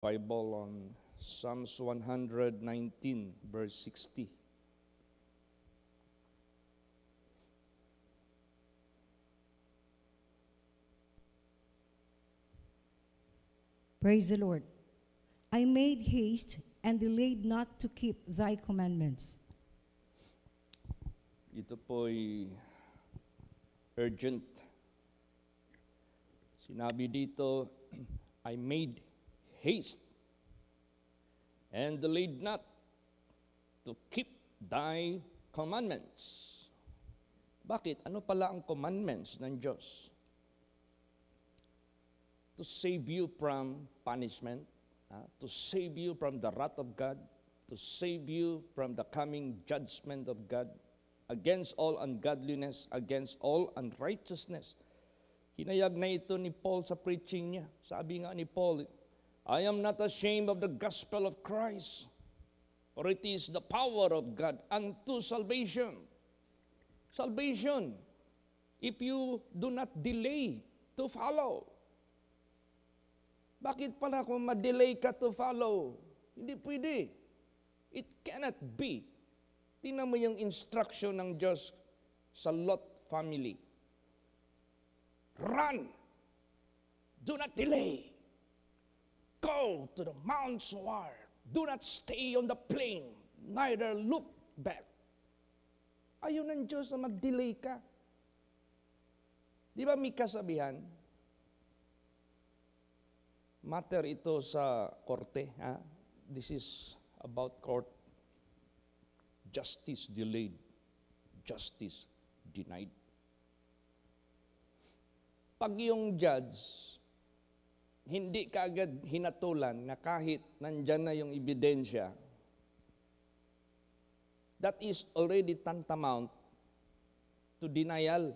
Bible on Psalms 119, verse 60. Praise the Lord. I made haste and delayed not to keep thy commandments. Ito po'y urgent. Sinabi dito, I made haste and delayed not to keep thy commandments. Bakit? Ano pala ang commandments ng Diyos? To save you from punishment, to save you from the wrath of God, to save you from the coming judgment of God, against all ungodliness, against all unrighteousness. Hinayag na ito ni Paul sa preaching niya. Sabi nga ni Paul, I am not ashamed of the gospel of Christ, for it is the power of God unto salvation. Salvation, if you do not delay to follow. Bakit pala kung ma-delay ka to follow? Hindi pwede. It cannot be. Tingnan mo yung instruction ng Diyos sa Lot family. Run! Do not delay. Go to the Mount Seir. Do not stay on the plain, neither look back. Ayaw ng Diyos na mag-delay ka. Di ba may kasabihan? Matter ito sa korte. This is about court. Justice delayed, justice denied. Pag yung judge, hindi kaagad hinatulan na kahit nandyan na yung ebidensya, that is already tantamount to denial.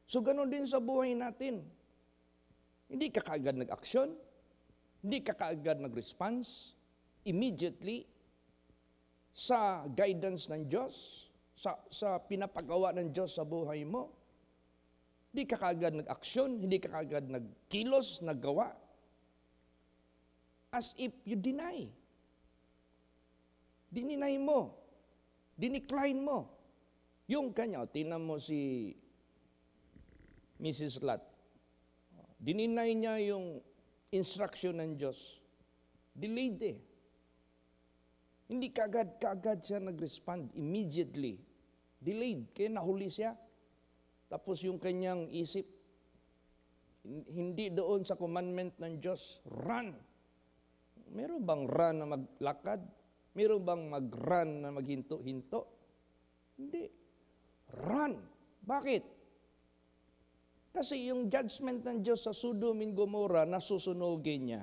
So ganoon din sa buhay natin. Hindi ka kaagad nag-action, hindi ka kaagad nag-response, immediately, sa guidance ng Diyos, sa pinapagawa ng Diyos sa buhay mo. Hindi ka kaagad nag-action, hindi ka kaagad nagkilos, naggawa. As if you deny. Dininay mo. Dinicline mo. Yung kanya, tingnan mo si Mrs. Lot. Dininay niya yung instruction ng Diyos. Delayed eh. Hindi kaagad siya nag-respond immediately. Delayed, kaya nahuli siya. Tapos yung kanyang isip, hindi doon sa commandment ng Diyos, run. Meron bang run na maglakad? Meron bang mag-run na maghinto-hinto? Hindi. Run. Bakit? Kasi yung judgment ng Diyos sa Sodom and Gomorrah, nasusunogin niya.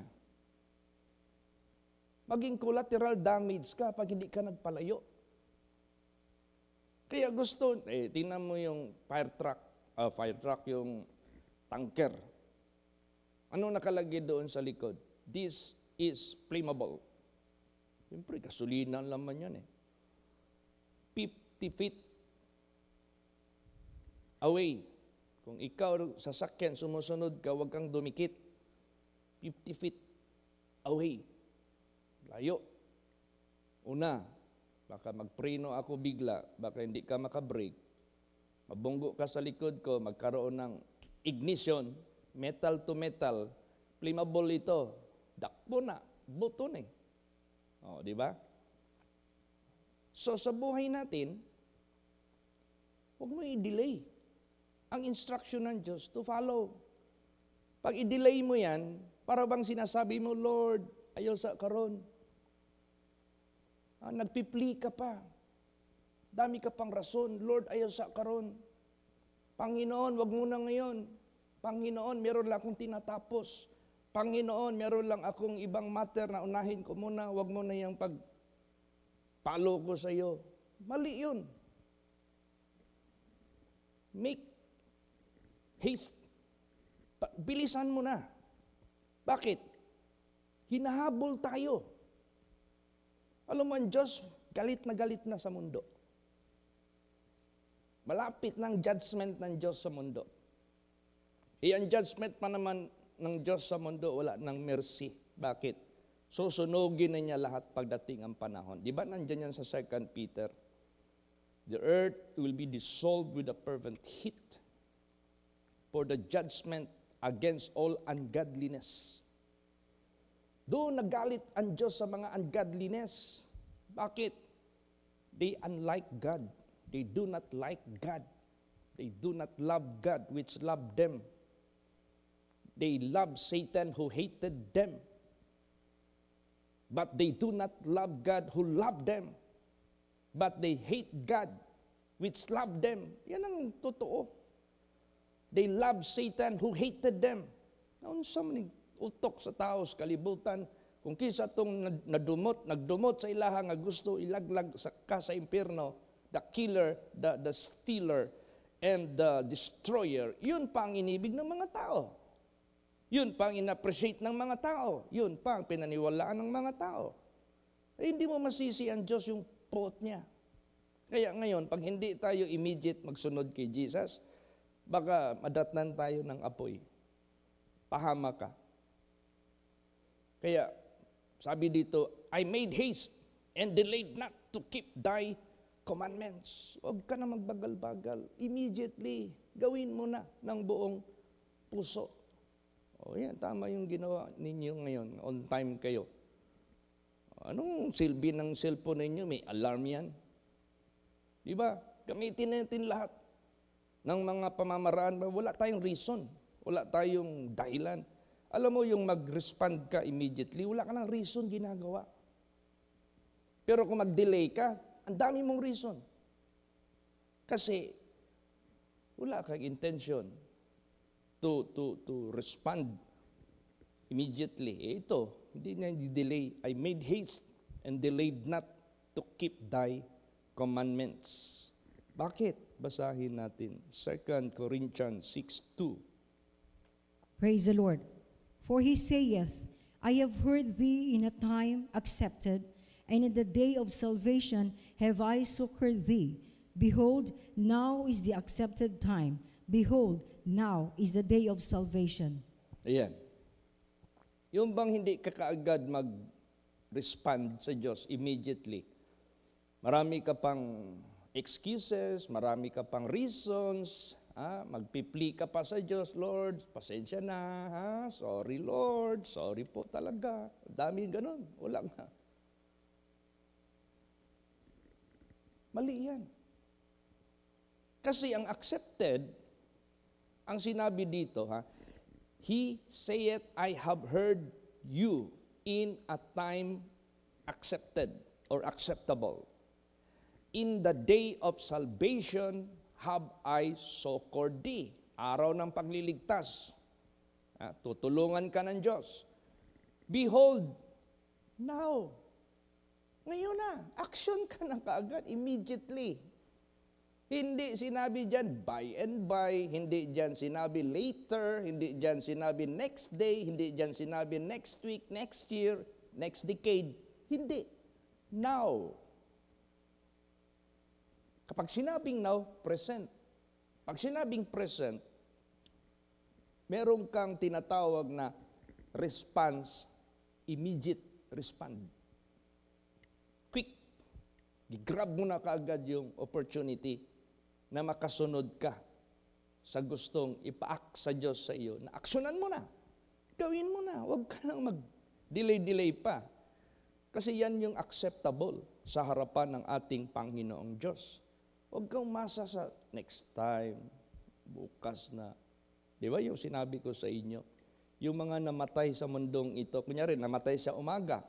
Maging collateral damage ka pag hindi ka nagpalayo. Kaya gusto, tingnan mo yung fire truck yung tanker. Ano nakalagay doon sa likod? This is flammable. Siyempre, gasolina laman yan eh. 50 feet away. Kung ikaw sasakyan, sumusunod ka, huwag kang dumikit. 50 feet away. Layo. Una, baka magpreno ako bigla, baka hindi ka makabrake. Mabunggo ka sa likod ko, magkaroon ng ignition, metal to metal, flammable ito. Dakbo na, buto na eh. O, di ba? So, sa buhay natin, huwag mo i-delay ang instruction ng Diyos to follow. Pag i-delay mo yan, para bang sinasabi mo, Lord, ayaw sa karon. Nagpipli ka pa. Dami ka pang rason, Lord, ayaw sa karon. Panginoon, wag mo na ngayon. Panginoon, meron lang akong tinatapos. Panginoon, meron lang akong ibang matter na unahin ko muna. Wag mo na yung pagpalo ko sa iyo. Mali yun. Make haste. Bilisan mo na. Bakit? Hinahabol tayo. Alam mo, ang Diyos, galit na sa mundo. Malapit ng judgment ng Diyos sa mundo. Ang judgment pa naman ng Diyos sa mundo, wala ng mercy. Bakit? Susunugin na niya lahat pagdating ang panahon. Di ba nandiyan yan sa 2 Peter? The earth will be dissolved with a fervent heat for the judgment against all ungodliness. Doon nagalit ang Diyos sa mga ungodliness. Bakit? They unlike God. They do not like God. They do not love God which loved them. They love Satan who hated them. But they do not love God who loved them. But they hate God which loved them. Yan ang totoo. They love Satan who hated them. Naon sa maning utok sa tao sa kalibutan, kung kisa itong nagdumot sa ilaha nga gusto ilaglag sa impyerno, the killer, the stealer, and the destroyer, yun pa ang inibig ng mga tao. Yun pa ang in-appreciate ng mga tao. Yun pa ang pinaniwalaan ng mga tao. Eh, hindi mo masisi ang Diyos yung pot niya. Kaya ngayon, pag hindi tayo immediate magsunod kay Jesus, baka madatnan tayo ng apoy. Pahama ka. Kaya, sabi dito, I made haste and delayed not to keep thy commandments. Huwag ka na magbagal-bagal. Immediately, gawin mo na ng buong puso. O yan, tama yung ginawa ninyo ngayon. On time kayo. Anong silbi ng cellphone ninyo? May alarm yan. Di ba? Gamitin natin lahat ng mga pamamaraan. Wala tayong reason. Wala tayong dahilan. Alam mo, yung mag-respond ka immediately, wala ka ng reason ginagawa. Pero kung mag-delay ka, ang dami mong reason. Kasi, wala kang intention to respond immediately. Ito, hindi na delay. I made haste and delayed not to keep thy commandments. Bakit? Basahin natin. 2 Corinthians 6:2. Praise the Lord. For he saith, I have heard thee in a time accepted, and in the day of salvation have I succored thee. Behold, now is the accepted time. Behold, now is the day of salvation. Ayan. Yung bang hindi ka kaagad mag-respond sa Diyos immediately, marami ka pang excuses, marami ka pang reasons, magpipli ka pa sa Diyos, Lord, pasensya na, sorry Lord, sorry po talaga. Dami ganun, wala nga. Mali yan. Kasi ang accepted, ang sinabi dito, He saith, I have heard you in a time accepted or acceptable. In the day of salvation have I succored thee. Araw ng pagliligtas. Tutulungan ka ng Diyos. Behold, now. Ngayon na. Action ka na kaagad, immediately. Hindi sinabi dyan by and by, hindi dyan sinabi later, hindi dyan sinabi next day, hindi dyan sinabi next week, next year, next decade. Hindi. Now. Kapag sinabing now, present. Pag sinabing present, meron kang tinatawag na response, immediate respond. Quick. Gigrab mo na kaagad yung opportunity na makasunod ka sa gustong ipaak sa Diyos sa iyo, na aksyonan mo na. Gawin mo na. Huwag ka nang mag-delay pa. Kasi yan yung acceptable sa harapan ng ating Panginoong Diyos. Huwag kang umasa sa next time, bukas na. Di ba yung sinabi ko sa inyo? Yung mga namatay sa mundong ito, kunyari namatay sa umaga,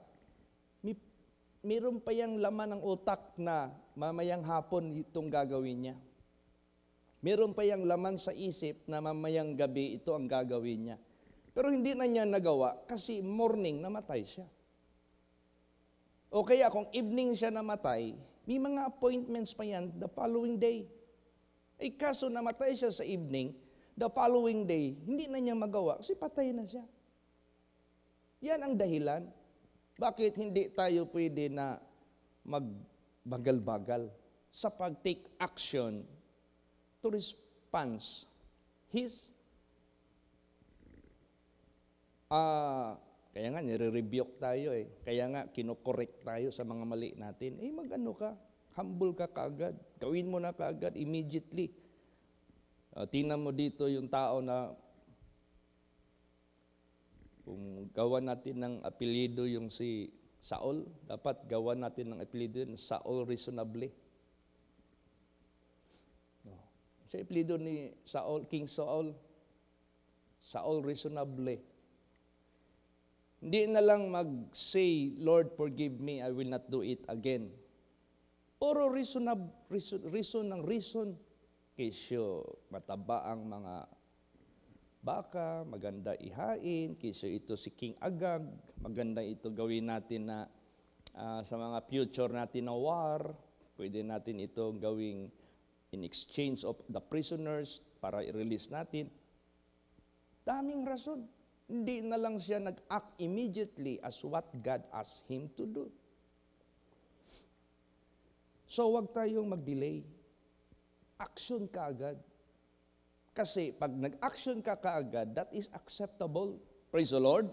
mayroon pa yung laman ng utak na mamayang hapon itong gagawin niya. Meron pa yung laman sa isip na mamayang gabi ito ang gagawin niya. Pero hindi na niya nagawa kasi morning namatay siya. O kaya kung evening siya namatay, may mga appointments pa yan the following day. Eh kaso namatay siya sa evening, the following day, hindi na niya magawa kasi patay na siya. Yan ang dahilan. Bakit hindi tayo pwede na magbagal-bagal sa pag-take action to respond Kaya nga, nire-rebuke tayo eh. Kaya nga, kinokorek tayo sa mga mali natin. Mag-ano ka, humble ka kaagad. Gawin mo na kaagad, immediately. Tingnan mo dito yung tao na kung gawa natin ng apelyido yung si Saul, dapat gawa natin ng apelyido yun, Saul reasonably. Sa apelyido ni Saul, King Saul, Saul reasonably. Hindi na lang mag-say, Lord, forgive me, I will not do it again. Puro reason ng reason. Kesyo mataba ang mga baka, maganda ihain, kesyo ito si King Agag, maganda ito gawin natin na sa mga future natin na war, pwede natin ito gawing in exchange of the prisoners para i-release natin. Daming rason. Hindi na lang siya nag-act immediately as what God asked him to do. So, wag tayong mag-delay. Action ka agad. Kasi pag nag-action ka kaagad, that is acceptable. Praise the Lord.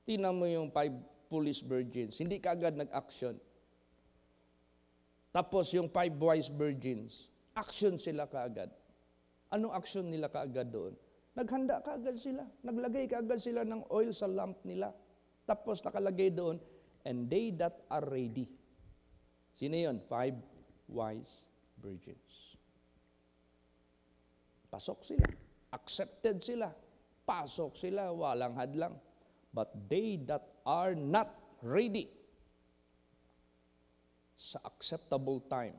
Tingnan mo yung 5 foolish virgins. Hindi ka agad nag-action. Tapos yung 5 wise virgins, action sila kaagad. Anong action nila kaagad doon? Naghanda kaagad sila. Naglagay kaagad sila ng oil sa lamp nila. Tapos nakalagay doon, and they that are ready. Sino yun? 5 wise virgins. Pasok sila. Accepted sila. Pasok sila. Walang hadlang. But they that are not ready sa acceptable time,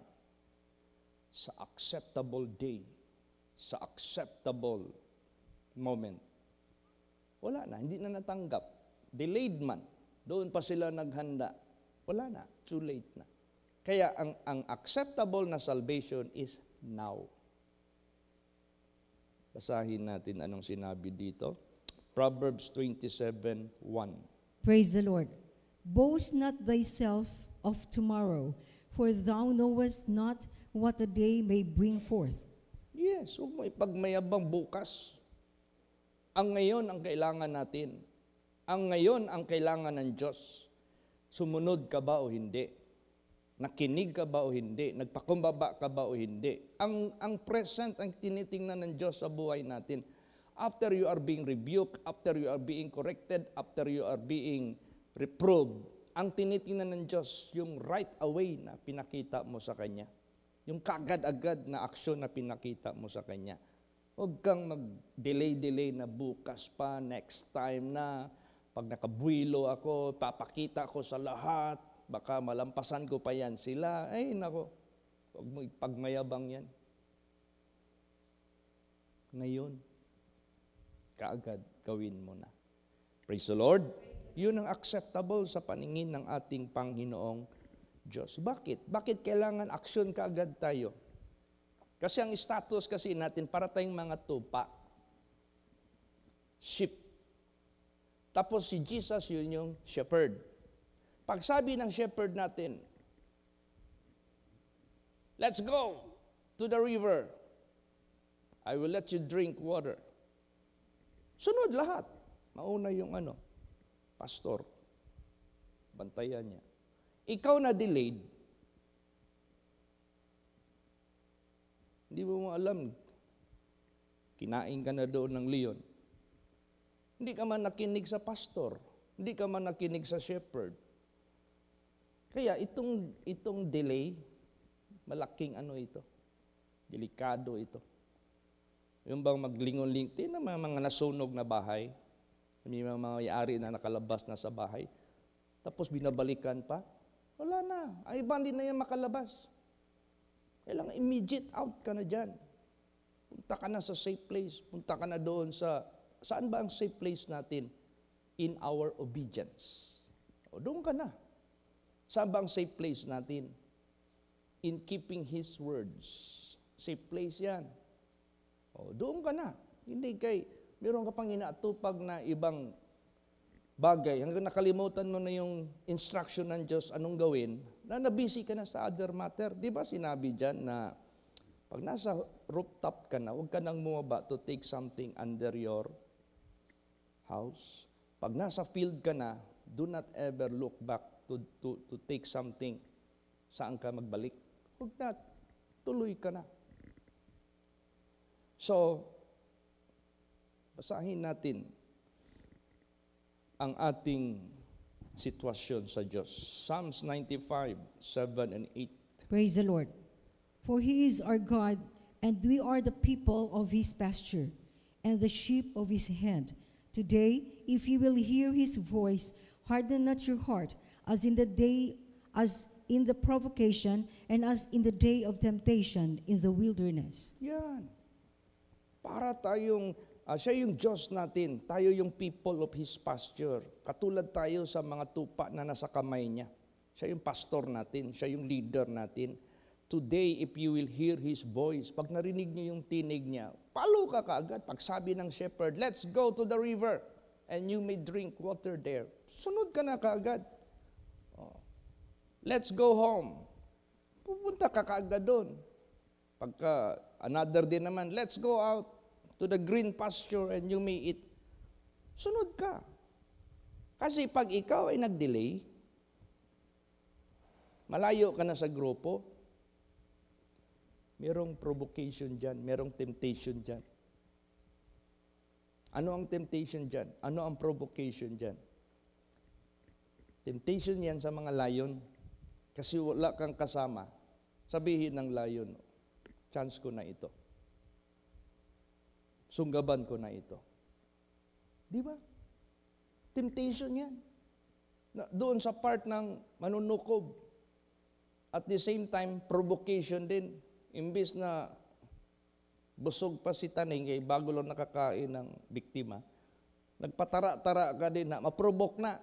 sa acceptable day, sa acceptable moment, wala na. Hindi na natanggap. Delayed man. Doon pa sila naghanda. Wala na. Too late na. Kaya ang acceptable na salvation is now. Basahin natin anong sinabi dito. Proverbs 27:1. Praise the Lord. Boast not thyself of tomorrow, for thou knowest not what a day may bring forth. Yes, huwag mo ipagmayabang bukas. Ang ngayon ang kailangan natin. Ang ngayon ang kailangan ng Diyos. Sumunod ka ba o hindi? Nakinig ka ba o hindi? Nagpakumbaba ka ba o hindi? Ang present ang tinitingnan ng Diyos sa buhay natin. After you are being rebuked, after you are being corrected, after you are being reproved, ang tinitingnan ng Diyos, yung right away na pinakita mo sa Kanya. Yung kagad-agad na aksyon na pinakita mo sa Kanya. Huwag kang mag-delay-delay na bukas pa, next time na. Pag nakabuilo ako, papakita ko sa lahat. Baka malampasan ko pa yan sila. Ay, nako, huwag mo ipagmayabang yan. Ngayon, kaagad gawin mo na. Praise the Lord. Yun ang acceptable sa paningin ng ating Panginoong Diyos. Bakit? Bakit kailangan aksyon kaagad tayo? Kasi ang status kasi natin, para tayong mga tupa. Sheep. Tapos si Jesus, yun yung shepherd. Pag sabi ng shepherd natin, let's go to the river. I will let you drink water. Sunod lahat. Mauna yung pastor. Bantayan niya. Ikaw na delayed. Hindi mo alam. Kinain ka na doon ng leon. Hindi ka man nakinig sa pastor. Hindi ka man nakinig sa shepherd. Kaya itong delay, malaking ito. Delikado ito. Yung bang maglingon-ling, tingnan mga nasunog na bahay, may mga may-ari na nakalabas na sa bahay, tapos binabalikan pa, wala na. Ay, iba hindi na yan makalabas. Kailangan immediate out ka na dyan. Punta ka na sa safe place. Punta ka na doon saan ba ang safe place natin? In our obedience. O, doon ka na. Saan ba ang safe place natin? In keeping His words. Safe place yan. O, doon ka na. Hindi meron ka pang inaatupag na ibang bagay. Hanggang nakalimutan mo na yung instruction ng Diyos, anong gawin, na nabisi ka na sa other matter. Di ba sinabi dyan na pag nasa rooftop ka na, huwag ka nang bumaba to take something under your house. Pag nasa field ka na, do not ever look back to take something. Saan ka magbalik? Huwag na, tuloy ka na. So, basahin natin ang ating sitwasyon sa Diyos. Psalms 95, 7 and 8. Praise the Lord. For He is our God, and we are the people of His pasture, and the sheep of His hand. Today, if you will hear His voice, harden not your heart, as in the provocation, and as in the day of temptation in the wilderness. Yan. Para tayong, siya yung Diyos natin, tayo yung people of His pasture. Katulad tayo sa mga tupa na nasa kamay niya. Siya yung pastor natin, siya yung leader natin. Today, if you will hear His voice, pag narinig niyo yung tinig niya, follow ka kaagad. Pag sabi ng shepherd, let's go to the river, and you may drink water there. Sunod ka na kaagad. Oh. Let's go home. Pupunta ka kaagad doon. Pagka another day naman, let's go out to the green pasture and you may eat. Sunod ka. Kasi pag ikaw ay nag-delay, malayo ka na sa grupo, merong provocation dyan, merong temptation dyan. Ano ang temptation dyan? Ano ang provocation dyan? Temptation yan sa mga lion. Kasi wala kang kasama. Sabihin ng lion, chance ko na ito. Sunggaban ko na ito. Di ba? Temptation yan. Doon sa part ng manunukob. At the same time, provocation din. Imbis na busog pa si taning, bago lang nakakain ng biktima, nagpatara-tara ka din na, maprovoke na.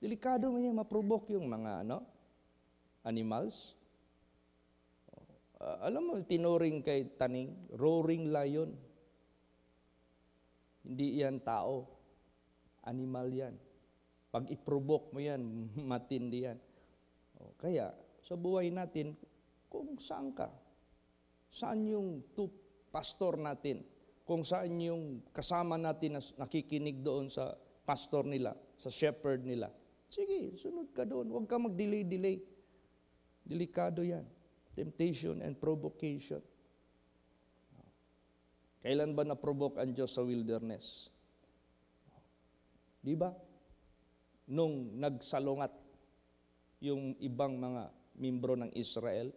Delikado mo niya, maprovoke yung mga animals. Alam mo, tinuring kay taning, roaring lion. Hindi yan tao. Animal yan. Pag i-provoke mo yan, matindi yan. Kaya, sa buhay natin, kung saan ka, saan yung pastor natin, kung saan yung kasama natin na nakikinig doon sa pastor nila, sa shepherd nila, sige, sunod ka doon. Huwag ka mag-delay-delay. Delikado yan. Temptation and provocation. Kailan ba na-provoke ang Diyos sa wilderness? Di ba? Nung nagsalungat yung ibang mga membro ng Israel,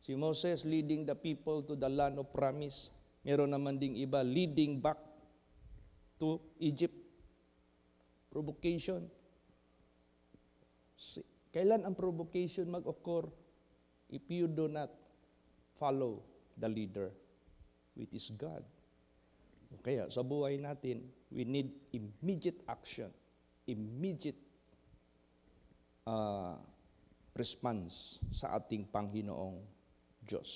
si Moses leading the people to the land of promise. Meron naman ding iba leading back to Egypt. Provocation. Kailan ang provocation mag-occur? If you do not follow the leader, which is God. Kaya sa buhay natin, we need immediate action, immediate response sa ating Panginoong Diyos.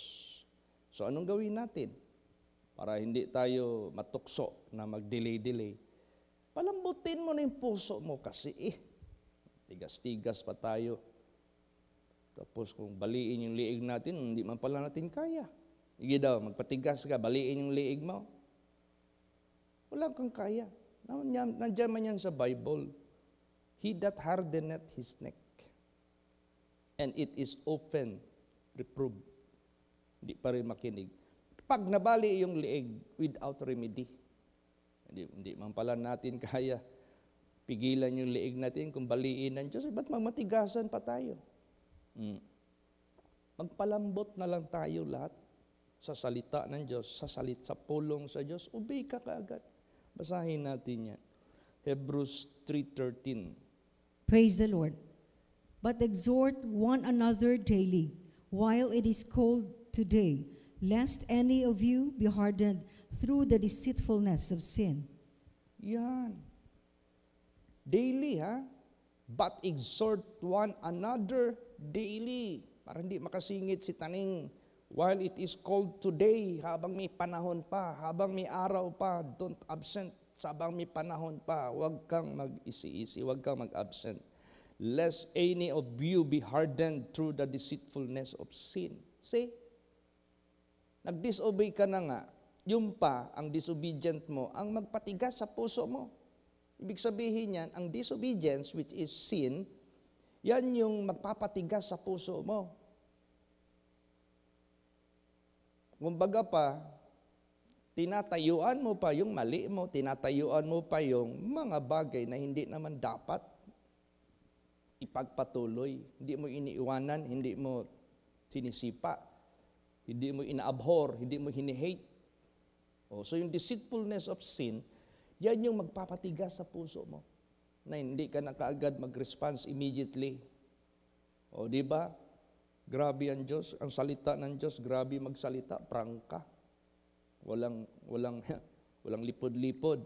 So anong gawin natin para hindi tayo matukso na mag-delay-delay? Palambutin mo na yung puso mo kasi tigas-tigas pa tayo. Tapos kung baliin yung liig natin, hindi man pala natin kaya. Sige daw, magpatigas ka, baliin yung liig mo. Wala kang kaya. Nandiyan man yan sa Bible. He that hardeneth his neck, and it is often reproved. Hindi pa rin makinig. Pag nabali yung liig without remedy, hindi man pala natin kaya pigilan yung liig natin kung baliin ng Diyos. Ba't mamatigasan pa tayo? Magpalambot na lang tayo lahat sa salita ng Diyos, sa pulong sa Diyos. Obey ka kaagad. Basahin natin yan. Hebrews 3:13. Praise the Lord. But exhort one another daily, while it is called today, lest any of you be hardened through the deceitfulness of sin. Yan. Daily, ha? But exhort one another daily. Para hindi makasingit si taning, while it is called today, habang may panahon pa, habang may araw pa, don't absent. Habang may panahon pa, huwag kang mag-isi-isi, huwag kang mag-absent. Lest any of you be hardened through the deceitfulness of sin. See? Nag-disobey ka na nga, yung pa, ang disobedient mo, ang magpatigas sa puso mo. Ibig sabihin yan, ang disobedience, which is sin, yan yung magpapatigas sa puso mo. Kumbaga pa, tinatayuan mo pa yung mali mo, tinatayuan mo pa yung mga bagay na hindi naman dapat ipagpatuloy. Hindi mo iniiwanan, hindi mo sinisipa, hindi mo inaabhor, hindi mo hinihate. So yung deceitfulness of sin, yan yung magpapatigas sa puso mo na hindi ka na kaagad mag-response immediately. Di ba? Grabe ang Diyos, ang salita ng Diyos, grabe magsalita, prangka. Walang lipod-lipod.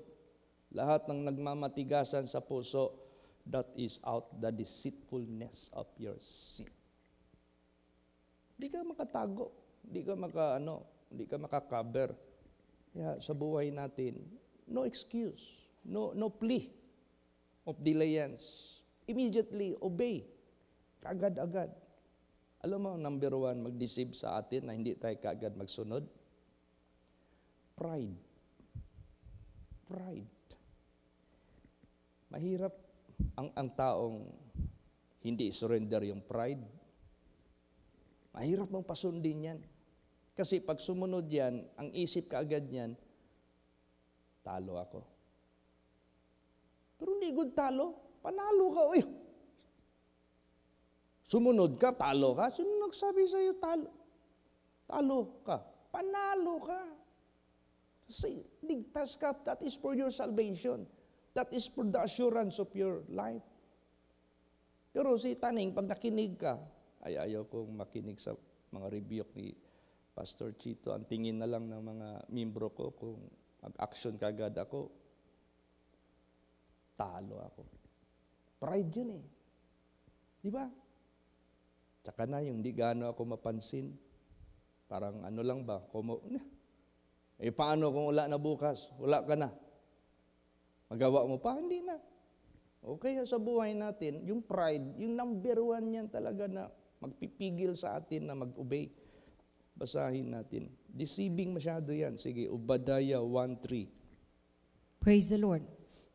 Lahat ng nagmamatigasan sa puso, that is out the deceitfulness of your sin. Hindi ka makatago, hindi ka makakover. Kaya sa buhay natin, no excuse, no plea of delayance. Immediately obey. Kaagad-agad. Alam mo, number one, mag-deceive sa atin na hindi tayo kaagad magsunod. Pride. Mahirap ang taong hindi surrender yung pride. Mahirap mong pasundin yan. Kasi pag sumunod yan, ang isip kaagad yan, talo ako. Pero hindi good talo. Panalo ka. Uy. Sumunod ka, talo ka. Sino nagsabi sa'yo talo? Talo ka. Panalo ka. Say, ligtas ka. That is for your salvation. That is for the assurance of your life. Pero si Taning, pag nakinig ka, ayaw kong makinig sa mga rebuke ni Pastor Chito. Ang tingin na lang ng mga membro ko kung mag-action kagad ako, talo ako. Pride yun eh. Di ba? Tsaka na yung di gaano ako mapansin. Parang ano lang ba? Paano kung wala na bukas? Wala ka na. Magawa mo pa? Hindi na. Okay, sa buhay natin, yung pride, yung number one yan talaga na magpipigil sa atin na mag-obey. Basahin natin. Deceiving masyado yan. Sige, Obadiah 1:3. Praise the Lord.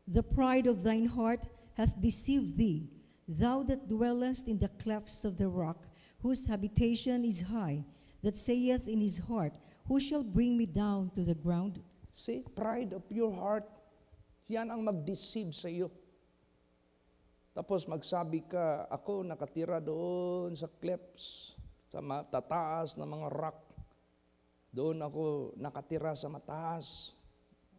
The pride of thine heart hath deceived thee, thou that dwellest in the clefts of the rock, whose habitation is high, that saith in his heart, who shall bring me down to the ground? See, pride of your heart, yan ang mag-deceive sa iyo. Tapos magsabi ka, ako nakatira doon sa clefts, sa matataas na mga rock. Doon ako nakatira sa mataas.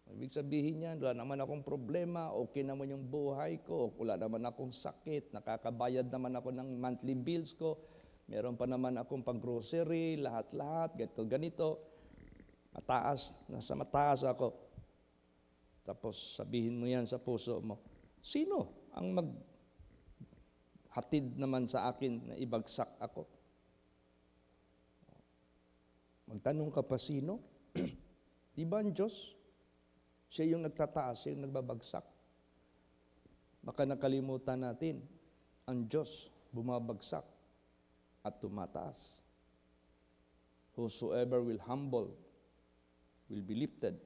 Ibig sabihin niyan, wala naman akong problema, okay naman yung buhay ko, wala naman akong sakit, nakakabayad naman ako ng monthly bills ko, meron pa naman akong pag-grocery, lahat-lahat, ganito. Mataas, nasa mataas ako. Tapos sabihin mo yan sa puso mo, sino ang maghatid naman sa akin na ibagsak ako? Magtanong ka pa sino? Di ba ang Diyos? Siya yung nagtataas, siya yung nagbabagsak. Baka nakalimutan natin, ang Diyos bumabagsak at tumataas. Whosoever will humble will be lifted.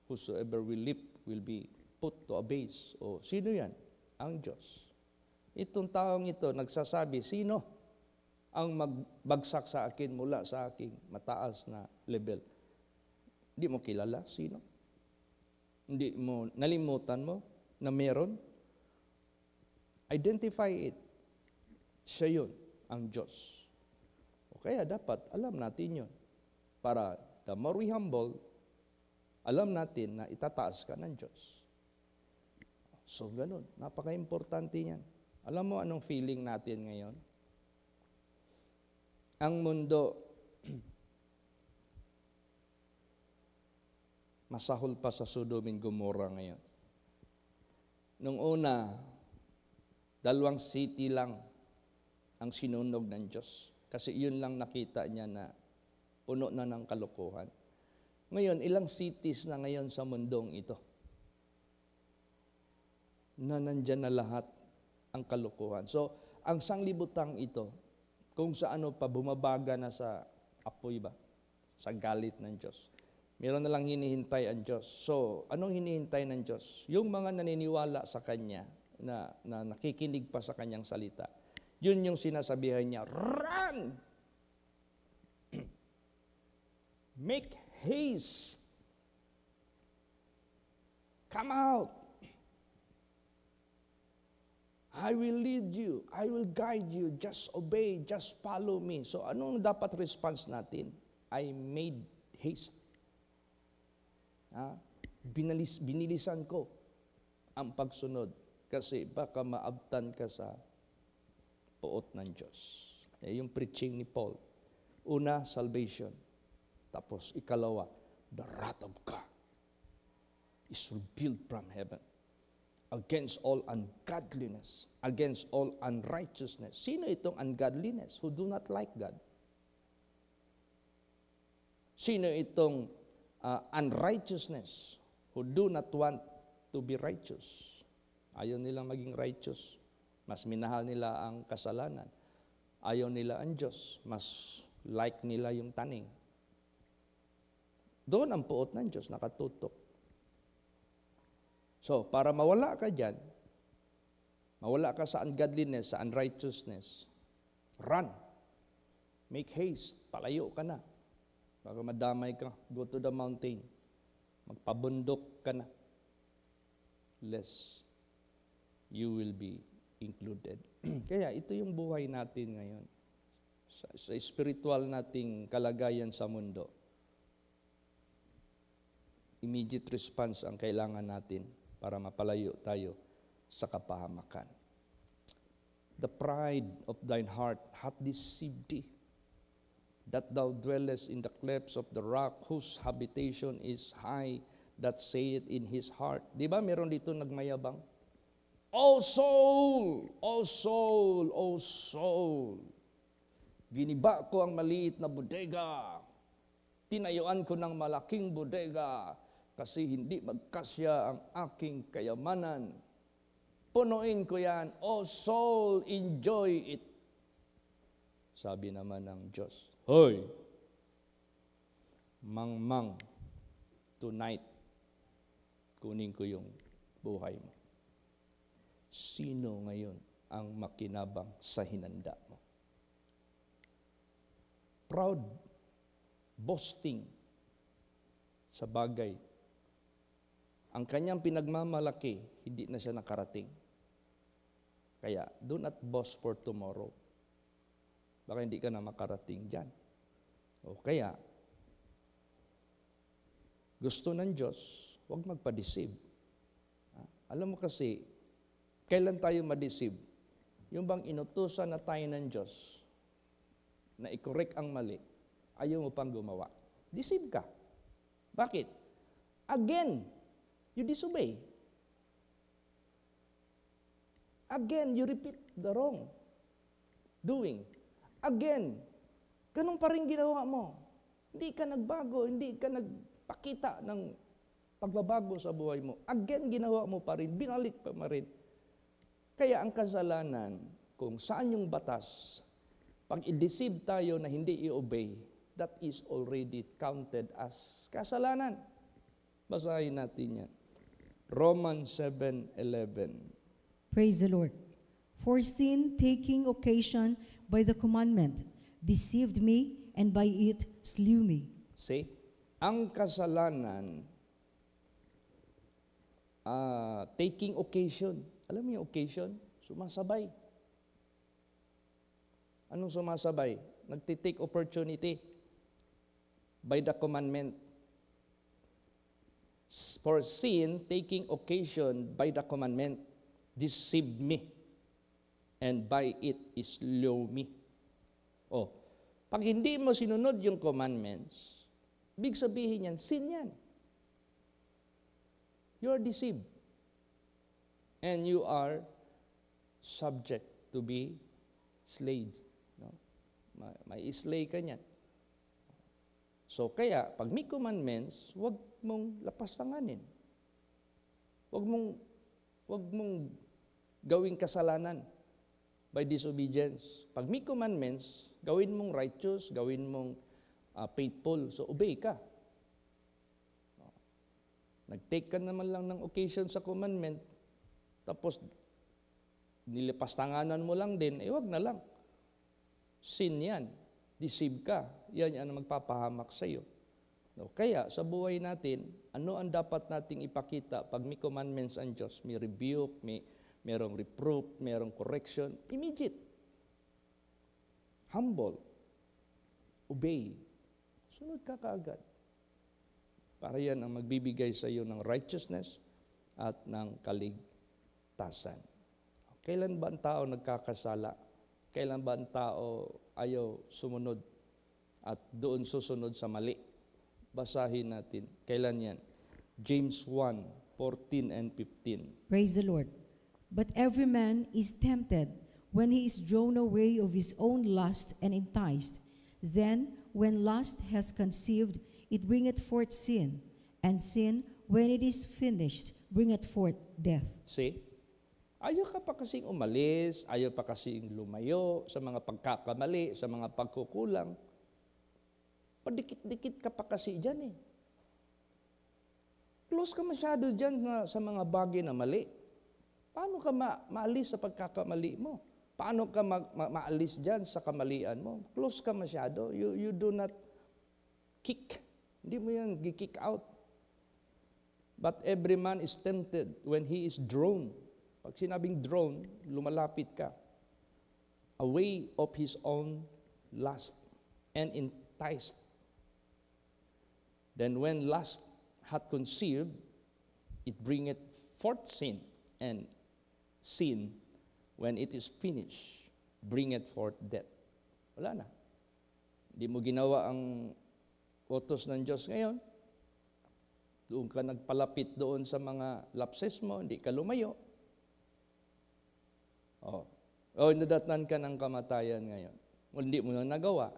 Whosoever will lift will be put to a base. O, sino yan? Ang Diyos. Itong taong ito nagsasabi, sino ang magbagsak sa akin mula sa aking mataas na level? Hindi mo kilala sino? Hindi mo, nalimutan mo na meron? Identify it. Siya yun, ang Diyos. O kaya dapat alam natin yun. Para the more we humble, alam natin na itataas ka ng Diyos. So, ganun. Napaka-importante yan. Alam mo anong feeling natin ngayon? Ang mundo, masahol pa sa Sodom and Gomorrah ngayon. Nung una, 2 city lang ang sinunog ng Diyos. Kasi yun lang nakita niya na puno na ng kalokohan. Ngayon, ilang cities na ngayon sa mundong ito na nandyan na lahat ang kalokohan. So, ang sanglibutang ito, kung sa ano pa bumabaga na sa apoy ba, sa galit ng Diyos. Meron na lang hinihintay ang Diyos. So, anong hinihintay ng Diyos? Yung mga naniniwala sa Kanya, na nakikinig pa sa Kanyang salita, yun yung sinasabihan niya, run! Make haste! Come out! I will lead you. I will guide you. Just obey. Just follow me. So, anong dapat response natin? I made haste. Binilisan ko ang pagsunod kasi baka maabtan ka sa puot ng Diyos. Yung preaching ni Paul. Una, salvation. Tapos ikalawa, the wrath of God is revealed from heaven against all ungodliness, against all unrighteousness. Sino itong ungodliness? Who do not like God. Sino itong unrighteousness? Who do not want to be righteous. Ayaw nilang maging righteous. Mas minahal nila ang kasalanan. Ayaw nila ang Diyos. Mas like nila yung taning. Doon ang puot ng Diyos, nakatutok. So, para mawala ka dyan, mawala ka sa ungodliness, sa unrighteousness, run. Make haste. Palayo ka na. Baka madamay ka. Go to the mountain. Magpabundok ka na. Lest you will be included. Kaya ito yung buhay natin ngayon. Sa spiritual nating kalagayan sa mundo. Immediate response ang kailangan natin para mapalayo tayo sa kapahamakan. The pride of thine heart hath deceived thee, that thou dwellest in the clefts of the rock, whose habitation is high, that saith in his heart. Di ba meron dito nagmayabang? O soul! O soul! O soul! Giniba ko ang maliit na bodega. Tinayuan ko ng malaking bodega kasi hindi magkasya ang aking kayamanan. Punuin ko yan. O soul, enjoy it. Sabi naman ng Diyos, hoy, mang, tonight, kunin ko yung buhay mo. Sino ngayon ang makinabang sa hinanda mo? Proud, boasting sa bagay. Ang kanyang pinagmamalaki, hindi na siya nakarating. Kaya, do not boast for tomorrow. Baka hindi ka na makarating dyan. O kaya, gusto ng Diyos, huwag magpa-deceive. Alam mo kasi, kailan tayo ma-deceive? Yung bang inutusan na tayo ng Diyos, na i-correct ang mali, ayaw mo pang gumawa. Deceive ka. Bakit? Again, you disobey. Again, you repeat the wrong doing. Again, ganun pa rin ginawa mo. Hindi ka nagbago, hindi ka nagpakita ng pagbabago sa buhay mo. Again, ginawa mo pa rin, binalik pa rin. Kaya ang kasalanan, kung saan yung batas, pag i-deceive tayo na hindi i-obey, that is already counted as kasalanan. Basahin natin yan. Romans 7:11. Praise the Lord. For sin, taking occasion by the commandment, deceived me, and by it slew me. See? Ang kasalanan, taking occasion. Alam mo yung occasion? Sumasabay. Anong sumasabay? Nagtitake opportunity by the commandment. For sin, taking occasion by the commandment, deceived me, and by it slew me. Oh, pag hindi mo sinunod yung commandments, big sabihin yan, sin yan. You are deceived. And you are subject to be slayed. No? May slay ka niyan. So kaya, pag may commandments, huwag mong lapastanganin. Huwag mong gawing kasalanan by disobedience. Pag may commandments, gawin mong righteous, gawin mong faithful. So obey ka. Nag-take ka naman lang ng occasion sa commandment, tapos nilipastanganan mo lang din, wag na lang. Sin yan. Deceive ka. Yan ang magpapahamak sa iyo. No, kaya sa buhay natin, ano ang dapat nating ipakita pag may commandments ang Diyos? May rebuke, merong reproof, merong correction. Immediate. Humble. Obey. Sunod ka kaagad. Para yan ang magbibigay sa iyo ng righteousness at ng kaligtasan. Kailan ba ang tao nagkakasala? Kailan ba ang tao ayaw sumunod at doon susunod sa mali? Basahin natin. Kailan yan? James 1:14 and 15. Praise the Lord. But every man is tempted when he is drawn away of his own lust and enticed. Then, when lust hath conceived, it bringeth forth sin. And sin, when it is finished, bringeth forth death. See? Ayaw ka pa kasing umalis, ayaw pa kasing lumayo sa mga pagkakamali, sa mga pagkukulang. Padikit-dikit ka pa kasi dyan eh. Close ka masyado dyan sa mga bagay na mali. Paano ka maalis sa pagkakamali mo? Paano ka maalis dyan sa kamalian mo? Close ka masyado. You do not kick. Hindi mo yan gi-kick out. But every man is tempted when he is drawn. Pag sinabing drawn, lumalapit ka. Away of his own lust and enticed. Then when lust hath conceived, it bringeth forth sin, and sin, when it is finished, bringeth forth death. Wala na. Hindi mo ginawa ang utos ng Diyos ngayon. Doon ka nagpalapit doon sa mga lapses mo, hindi ka lumayo. Nadatnan ka ng kamatayan ngayon. Hindi mo na nagawa.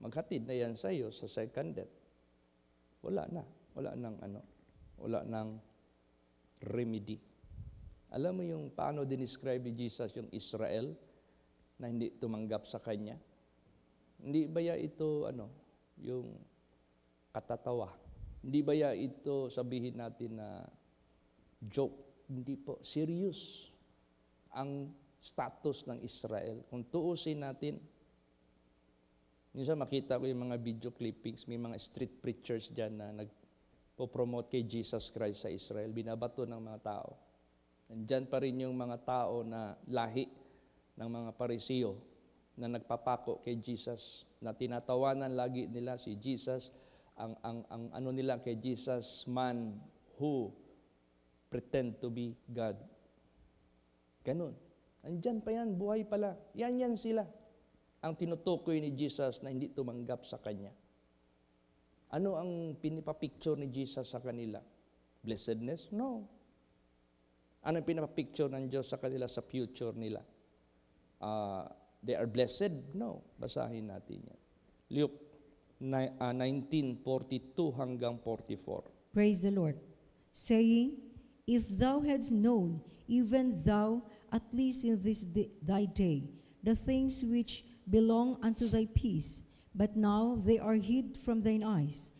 Maghatid na yan sa iyo sa second death. Wala na. Wala nang remedy. Alam mo yung paano dinescribe ni Jesus yung Israel na hindi tumanggap sa Kanya? Hindi ba ito, yung katatawa? Hindi ba ito sabihin natin na joke? Hindi po. Serious ang status ng Israel. Kung tuusin natin, minsan makita ko yung mga video clippings, may mga street preachers dyan na nagpo-promote kay Jesus Christ sa Israel, binabato ng mga tao. Nandyan pa rin yung mga tao na lahi ng mga Parisiyo na nagpapako kay Jesus, na tinatawanan lagi nila si Jesus, ang ano nila kay Jesus, man who pretend to be God. Ganun. Andyan pa yan, buhay pala. Yan sila. Ang tinutukoy ni Jesus na hindi tumanggap sa Kanya. Ano ang pinipapicture ni Jesus sa kanila? Blessedness? No. Ano ang pinipapicture ng Diyos sa kanila sa future nila? They are blessed? No. Basahin natin yan. Luke 19:42 hanggang 44. Praise the Lord. Saying, if thou hadst known, even thou, at least in this thy day, the things which belong unto thy peace, but now they are hid from thine eyes.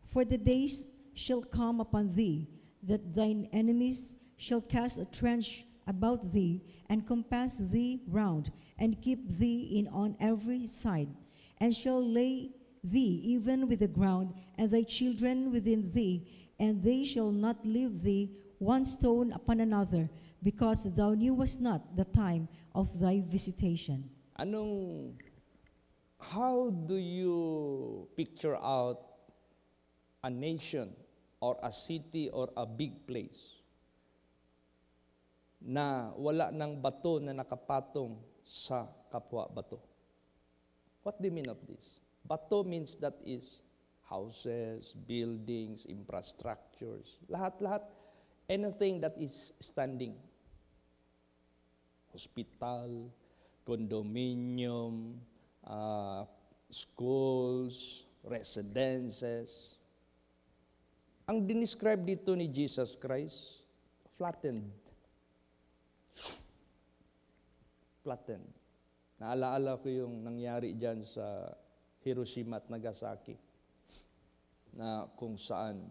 For the days shall come upon thee, that thine enemies shall cast a trench about thee, and compass thee round, and keep thee in on every side, and shall lay thee even with the ground, and thy children within thee, and they shall not leave thee one stone upon another, because thou knewest not the time of thy visitation. How do you picture out a nation or a city or a big place na wala ng bato na nakapatong sa kapwa bato? What do you mean of this? Bato means that is houses, buildings, infrastructures, lahat-lahat, anything that is standing. Hospital, condominium, schools, residences. Ang dinescribe dito ni Jesus Christ, flattened. Flattened. Naalaala ko yung nangyari dyan sa Hiroshima at Nagasaki, na kung saan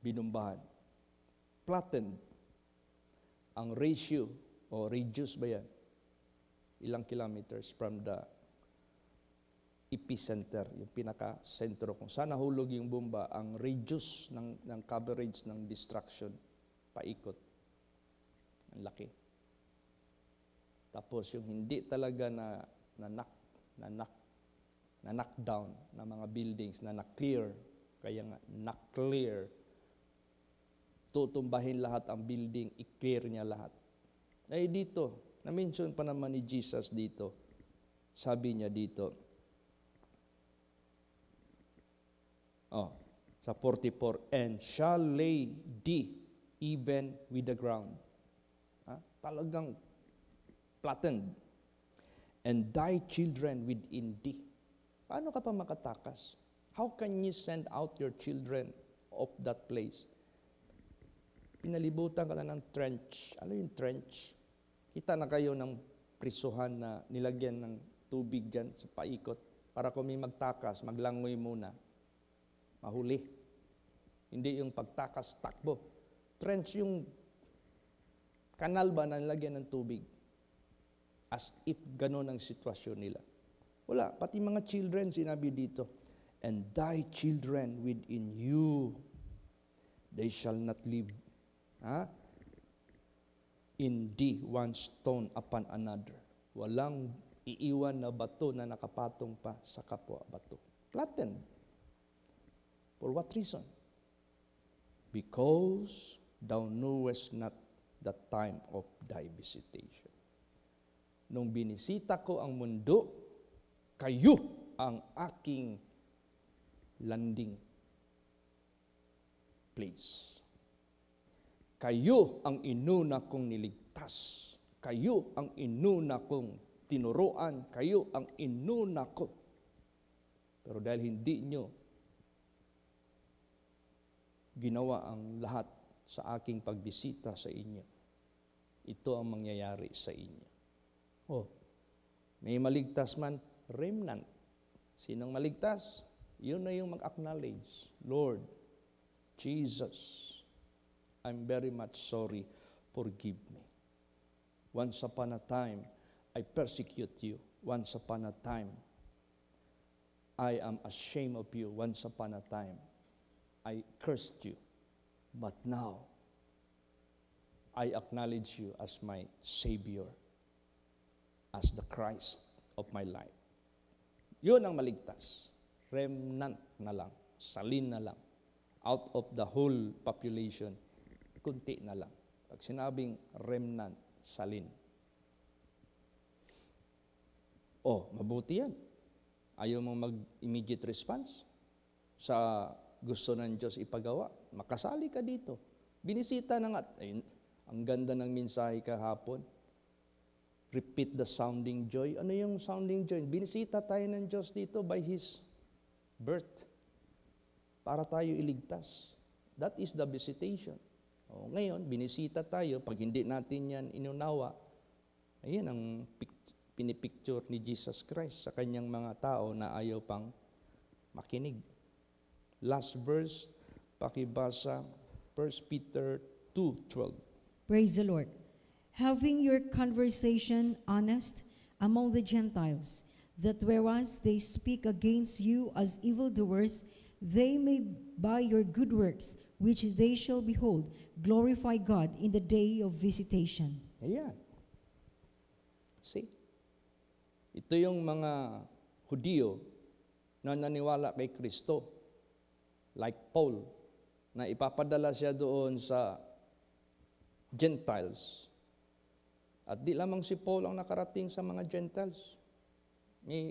binumbahan. Flattened. Ang ratio, o radius ba yan? Ilang kilometers from the epicenter, yung pinaka-sentro kung saan nahulog yung bomba, ang radius ng coverage ng destruction, paikot. Ang laki. Tapos yung hindi talaga na knockdown na mga buildings, na na-clear, kaya nga na-clear, tutumbahin lahat ang building, i-clear niya lahat. Ay dito, na-mention pa naman ni Jesus dito, sabi niya dito, sa 44, and shall lay thee even with the ground. Talagang flattened. And thy children within thee. Paano ka pa makatakas? How can you send out your children of that place? Pinalibutan ka na ng trench. Ano yung trench? Kita na kayo ng prisuhan na nilagyan ng tubig dyan sa paikot para kung may magtakas, maglangoy muna. Mahuli. Hindi yung pagtakas, takbo. Trench yung kanal ba na nilagyan ng tubig? As if ganun ang sitwasyon nila. Wala. Pati mga children, sinabi dito, and thy children within you, they shall not live. In thee one stone upon another. Walang iiwan na bato na nakapatong pa sa kapwa bato. Flattened. For what reason? Because thou knowest not the time of thy visitation. Nung binisita ko ang mundo, kayo ang aking landing place. Kayo ang inuna kong niligtas. Kayo ang inuna kong tinuruan. Kayo ang inuna ko. Pero dahil hindi nyo ginawa ang lahat sa aking pagbisita sa inyo, ito ang mangyayari sa inyo. May maligtas man, remnant. Sinong maligtas? Yun na yung mag-acknowledge, Lord, Jesus, I'm very much sorry, forgive me. Once upon a time, I persecute you. Once upon a time, I am ashamed of you. Once upon a time, I cursed you. But now, I acknowledge you as my Savior, as the Christ of my life. Yun ang maligtas. Remnant na lang. Salin na lang. Out of the whole population, kunti na lang. Pag sinabing remnant, salin. Mabuti yan. Ayaw mong mag-immediate response sa gusto ng Diyos ipagawa. Makasali ka dito. Binisita na nga. Ang ganda ng mensahe kahapon. Repeat the sounding joy. Ano yung sounding joy? Binisita tayo ng Diyos dito by His birth. Para tayo iligtas. That is the visitation. Ngayon, binisita tayo. Pag hindi natin yan inunawa, ayan ang pinipicture ni Jesus Christ sa kanyang mga tao na ayaw pang makinig. Last verse, pakibasa, 1 Peter 2:12. Praise the Lord. Having your conversation honest among the Gentiles, that whereas they speak against you as evildoers, they may by your good works, which they shall behold, glorify God in the day of visitation. Ayan. See? Ito yung mga Hudyo na naniwala kay Kristo. Like Paul, na ipapadala siya doon sa Gentiles. At di lamang si Paul ang nakarating sa mga Gentiles.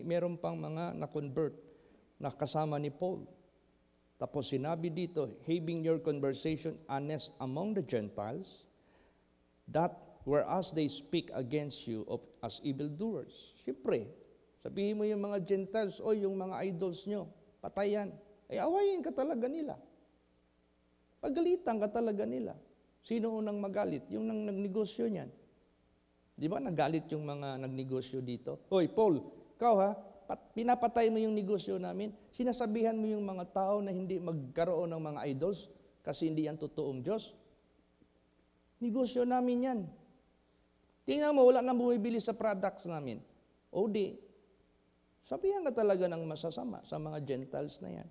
Meron pang mga na-convert na kasama ni Paul. Tapos sinabi dito, having your conversation honest among the Gentiles, that whereas they speak against you as evildoers. Siyempre, sabihin mo yung mga Gentiles, yung mga idols nyo, patayan. Awayin ka talaga nila. Pagalitan ka talaga nila. Sino unang magalit? Yung nang nagnegosyo niyan. Di ba nagalit yung mga nagnegosyo dito? Paul, ikaw pinapatay mo yung negosyo namin, sinasabihan mo yung mga tao na hindi magkaroon ng mga idols kasi hindi yan totoong Diyos. Negosyo namin yan. Tingnan mo, wala nang bumibili sa products namin. O di, sabihan ka talaga ng masasama sa mga Gentiles na yan.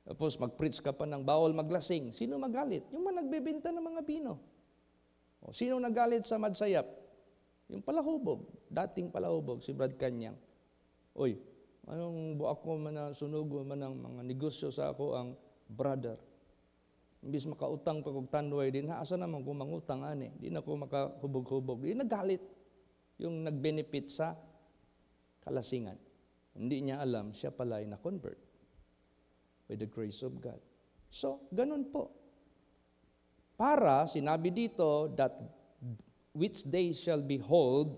Tapos mag-preach ka pa ng bawal maglasing. Sino magalit? Yung mga nagbebenta ng mga bino. O, sino nagalit sa madsayap? Yung palahubog, dating palahubog, si Brad Kanyang. Oy, anong buak mo man na sunog mo man ng mga negosyo sa ako ang brother. Imbis makautang pag tanway din, asa naman kung mangutang ani, di na ko makahubog-hubog. Di nagalit yung nag-benefit sa kalasingan. Hindi niya alam, siya pala ay na-convert by the grace of God. So, ganun po. Para, sinabi dito, that which they shall behold,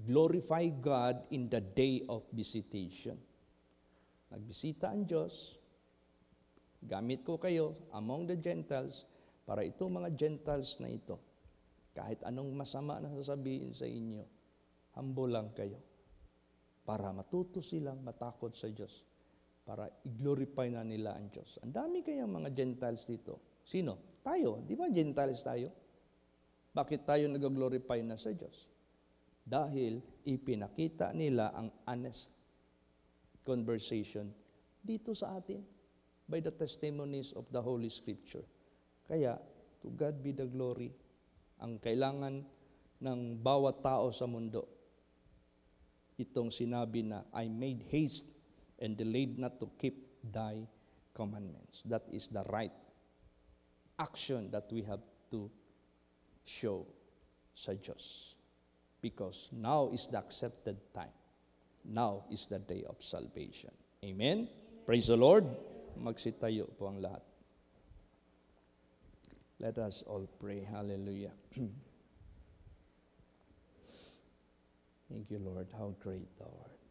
glorify God in the day of visitation. Nagbisita ang Diyos, gamit ko kayo among the Gentiles, para itong mga Gentiles na ito, kahit anong masama na sasabihin sa inyo, humble lang kayo, para matuto silang matakot sa Diyos, para i-glorify na nila ang Diyos. Ang dami kayang mga Gentiles dito. Sino? Tayo. Di ba Gentiles tayo? Bakit tayo nag-glorify na sa Diyos? Dahil ipinakita nila ang honest conversation dito sa atin by the testimonies of the Holy Scripture. Kaya, to God be the glory. Ang kailangan ng bawat tao sa mundo, itong sinabi na, I made haste and delayed not to keep thy commandments. That is the right action that we have to show sa Diyos. Because now is the accepted time. Now is the day of salvation. Amen? Praise the Lord. Magsitayo po ang lahat. Let us all pray. Hallelujah. Thank you, Lord. How great thou art.